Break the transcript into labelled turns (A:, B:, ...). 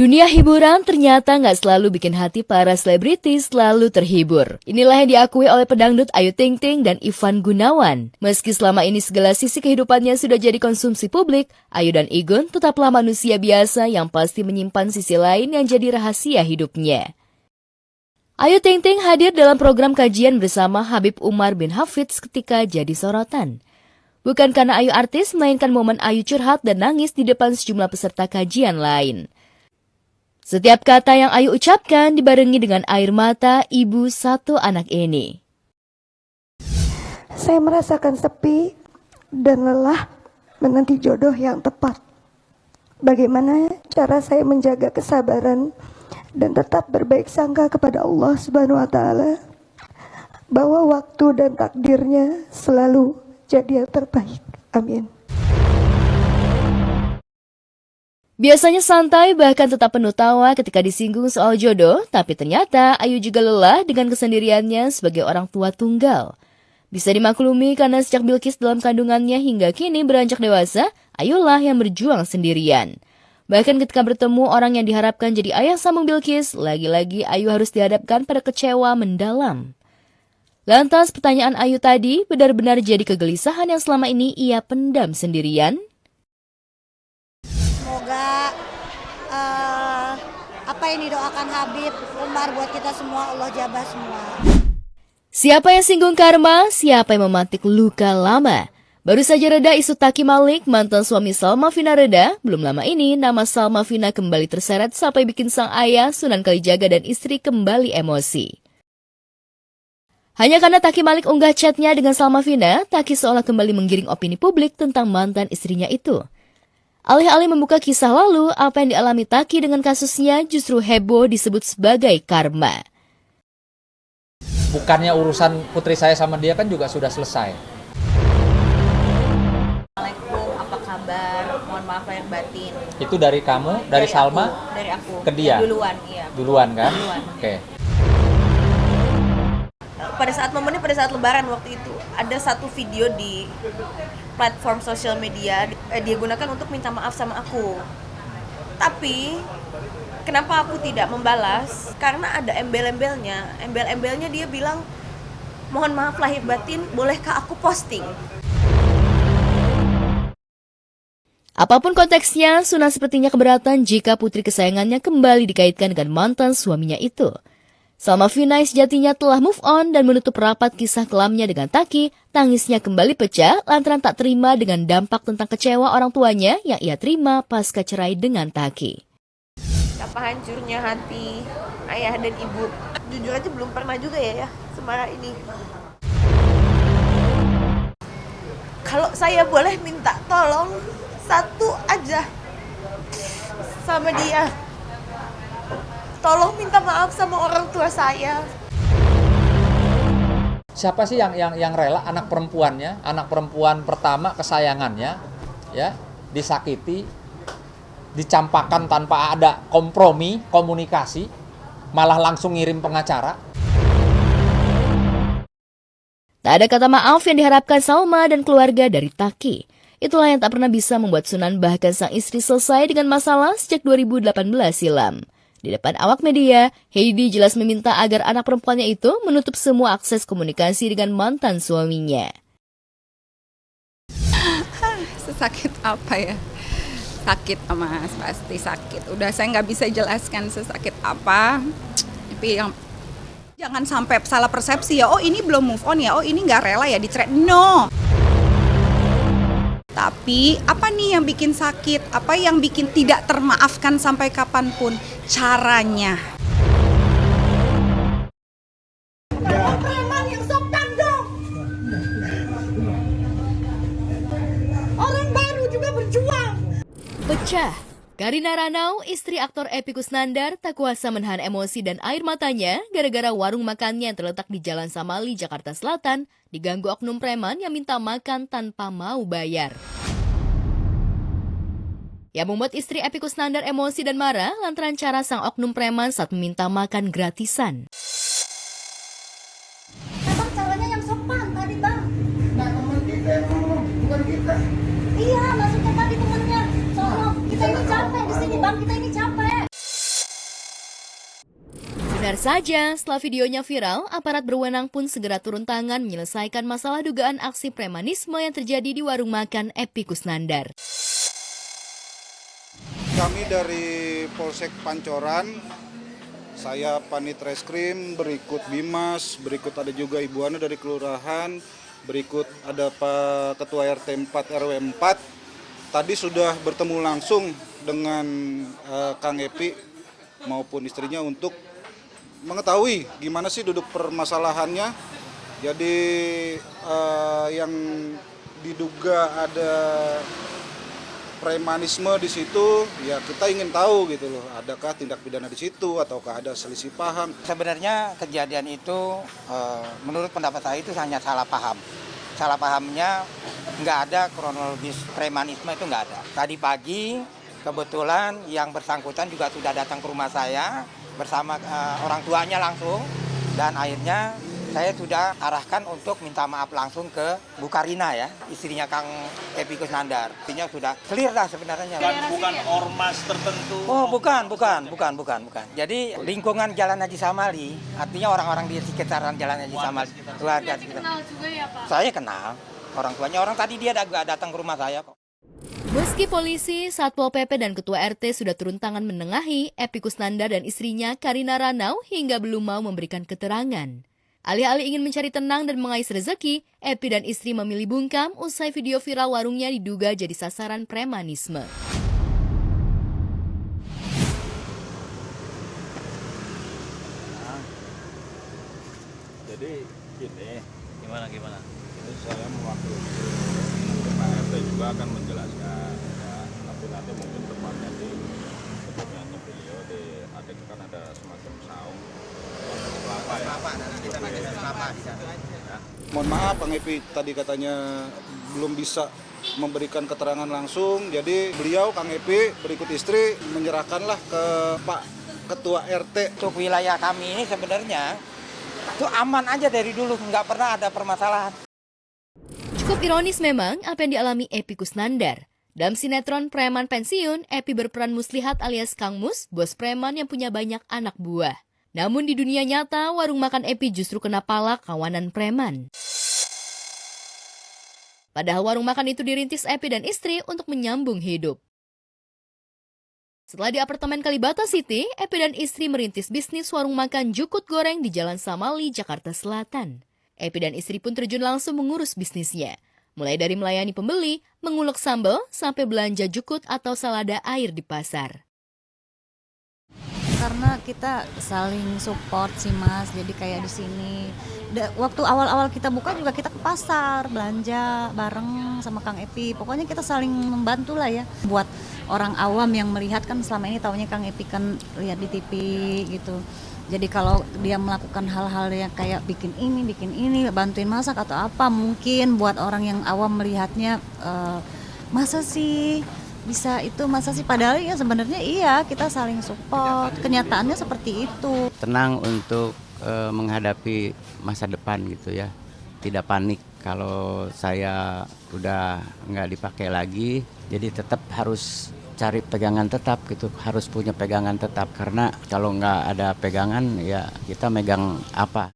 A: Dunia hiburan ternyata nggak selalu bikin hati para selebritis selalu terhibur. Inilah yang diakui oleh pedangdut Ayu Ting Ting dan Ivan Gunawan. Meski selama ini segala sisi kehidupannya sudah jadi konsumsi publik, Ayu dan Igun tetaplah manusia biasa yang pasti menyimpan sisi lain yang jadi rahasia hidupnya. Ayu Ting Ting hadir dalam program kajian bersama Habib Umar bin Hafidz ketika jadi sorotan. Bukan karena Ayu artis, melainkan momen Ayu curhat dan nangis di depan sejumlah peserta kajian lain. Setiap kata yang Ayu ucapkan dibarengi dengan air mata ibu satu anak ini.
B: Saya merasakan sepi dan lelah menanti jodoh yang tepat. Bagaimana cara saya menjaga kesabaran dan tetap berbaik sangka kepada Allah Subhanahu wa Ta'ala bahwa waktu dan takdirnya selalu jadi yang terbaik. Amin.
A: Biasanya santai bahkan tetap penuh tawa ketika disinggung soal jodoh, tapi ternyata Ayu juga lelah dengan kesendiriannya sebagai orang tua tunggal. Bisa dimaklumi karena sejak Bilqis dalam kandungannya hingga kini beranjak dewasa, Ayulah yang berjuang sendirian. Bahkan ketika bertemu orang yang diharapkan jadi ayah sambung Bilqis, lagi-lagi Ayu harus dihadapkan pada kecewa mendalam. Lantas pertanyaan Ayu tadi benar-benar jadi kegelisahan yang selama ini ia pendam sendirian?
C: Semoga apa yang didoakan Habib Umar buat kita semua Allah jabah semua.
A: Siapa yang singgung karma, siapa yang memantik luka lama. Baru saja reda isu Taki Malik, mantan suami Salma Vina reda, belum lama ini nama Salma Vina kembali terseret sampai bikin sang ayah Sunan Kalijaga dan istri kembali emosi. Hanya karena Taki Malik unggah chatnya dengan Salma Vina, Taki seolah kembali menggiring opini publik tentang mantan istrinya itu. Alih-alih membuka kisah lalu, apa yang dialami Taki dengan kasusnya justru heboh disebut sebagai karma.
D: Bukannya urusan putri saya sama dia kan juga sudah selesai.
E: Assalamualaikum, apa kabar? Mohon maaf lahir batin.
D: Itu dari kamu, dari Salma,
E: Dari aku.
D: ke dia?
E: Duluan, iya.
D: Duluan kan?
E: Duluan.
D: Oke.
E: Pada saat momennya pada saat lebaran waktu itu, ada satu video di platform sosial media dia gunakan untuk minta maaf sama aku. Tapi kenapa aku tidak membalas? Karena ada embel-embelnya. Embel-embelnya dia bilang, "Mohon maaf lahir batin, bolehkah aku posting?"
A: Apapun konteksnya, Sunan sepertinya keberatan jika putri kesayangannya kembali dikaitkan dengan mantan suaminya itu. Salma Vina sejatinya telah move on dan menutup rapat kisah kelamnya dengan Taki, tangisnya kembali pecah lantaran tak terima dengan dampak tentang kecewa orang tuanya yang ia terima pasca cerai dengan Taki.
E: Betapa hancurnya hati ayah dan ibu. Jujur aja belum pernah juga ya semarah ini. Kalau saya boleh minta tolong satu aja sama dia. Tolong minta maaf sama orang tua saya.
D: Siapa sih yang rela anak perempuannya, anak perempuan pertama kesayangannya, ya, disakiti, dicampakkan tanpa ada kompromi, komunikasi, malah langsung ngirim pengacara?
A: Tak ada kata maaf yang diharapkan Salma dan keluarga dari Taki. Itulah yang tak pernah bisa membuat Sunan bahkan sang istri selesai dengan masalah sejak 2018 silam. Di depan awak media, Heidi jelas meminta agar anak perempuannya itu menutup semua akses komunikasi dengan mantan suaminya.
F: Sesakit apa ya? Sakit Mas, pasti sakit. Udah saya nggak bisa jelaskan sesakit apa. Tapi yang jangan sampai salah persepsi ya. Oh ini belum move on ya. Oh ini nggak rela ya dicerai. No. Tapi apa nih yang bikin sakit? Apa yang bikin tidak termaafkan sampai kapanpun? Caranya.
C: Preman yang sopan dong. Orang baru juga berjuang.
A: Pecah. Karina Ranau, istri aktor Epy Kusnandar, tak kuasa menahan emosi dan air matanya gara-gara warung makannya yang terletak di Jalan Samali, Jakarta Selatan, diganggu oknum preman yang minta makan tanpa mau bayar. Yang membuat istri Epy Kusnandar emosi dan marah lantaran cara sang oknum preman saat meminta makan gratisan.
C: Abang caranya yang sopan tadi bang. Nah teman kita yang ngomong, bukan kita. Iya maksudnya tadi temennya. Soalnya kita ini capek di sini bang, kita ini capek.
A: Benar saja, setelah videonya viral, aparat berwenang pun segera turun tangan menyelesaikan masalah dugaan aksi premanisme yang terjadi di warung makan Epi Kusnandar.
G: Kami dari Polsek Pancoran, saya Panit Reskrim, berikut Bimas, berikut ada juga Ibu Ana dari Kelurahan, berikut ada Pak Ketua RT 4 RW 4. Tadi sudah bertemu langsung dengan Kang Epi maupun istrinya untuk mengetahui gimana sih duduk permasalahannya. Jadi yang diduga ada premanisme di situ, ya kita ingin tahu gitu loh, adakah tindak pidana di situ ataukah ada selisih paham.
H: Sebenarnya kejadian itu menurut pendapat saya itu hanya salah paham. Salah pahamnya nggak ada kronologis premanisme, itu nggak ada. Tadi pagi kebetulan yang bersangkutan juga sudah datang ke rumah saya bersama orang tuanya langsung, dan akhirnya saya sudah arahkan untuk minta maaf langsung ke Bu Karina ya, istrinya Kang Epi Kusnandar. Artinya sudah clear lah sebenarnya.
I: Bukan ormas tertentu.
H: Oh, bukan. Jadi lingkungan Jalan Haji Samali, artinya orang-orang di sekitaran Jalan Haji Samali. Warga sekitar. Kenal juga ya, Pak? Saya kenal orang tuanya. Orang tadi dia datang ke rumah saya kok.
A: Meski polisi, Satpol PP dan Ketua RT sudah turun tangan menengahi, Epi Kusnandar dan istrinya Karina Ranau hingga belum mau memberikan keterangan. Alih-alih ingin mencari tenang dan mengais rezeki, Epi dan istri memilih bungkam usai video viral warungnya diduga jadi sasaran premanisme.
I: Jadi gini,
J: Gimana?
I: ini saya mewakili Pak RT juga akan menjelaskan ya, tapi nanti mungkin tepatnya di kemudiannya beliau ada semacam saung kelapa ya.
H: Kita pakai kelapa di sana.
G: Mohon maaf, Kang Epi tadi katanya belum bisa memberikan keterangan langsung, jadi beliau Kang Epi berikut istri menyerahkanlah ke Pak Ketua RT.
H: Untuk wilayah kami ini sebenarnya itu aman aja dari dulu, nggak pernah ada permasalahan.
A: Cukup ironis memang apa yang dialami Epi Kusnandar. Dalam sinetron Preman Pensiun, Epi berperan Muslihat alias Kang Mus, bos preman yang punya banyak anak buah. Namun di dunia nyata, warung makan Epi justru kena pala kawanan preman. Padahal warung makan itu dirintis Epi dan istri untuk menyambung hidup. Setelah di apartemen Kalibata City, Epi dan istri merintis bisnis warung makan Jukut Goreng di Jalan Samali, Jakarta Selatan. Epi dan istri pun terjun langsung mengurus bisnisnya. Mulai dari melayani pembeli, mengulek sambal, sampai belanja jukut atau salada air di pasar.
C: Karena kita saling support sih Mas, jadi kayak di sini. Waktu awal-awal kita buka juga kita ke pasar, belanja bareng sama Kang Epi. Pokoknya kita saling membantu lah ya. Buat orang awam yang melihat kan selama ini taunya Kang Epi kan lihat di TV gitu. Jadi kalau dia melakukan hal-hal yang kayak bikin ini, bantuin masak atau apa, mungkin buat orang yang awam melihatnya masa sih bisa itu, masa sih, padahal ya sebenarnya iya, kita saling support. Kenyataannya seperti itu.
K: Tenang untuk menghadapi masa depan gitu ya, tidak panik kalau saya udah nggak dipakai lagi, jadi tetap harus cari pegangan tetap gitu, harus punya pegangan tetap, karena kalau nggak ada pegangan ya kita megang apa.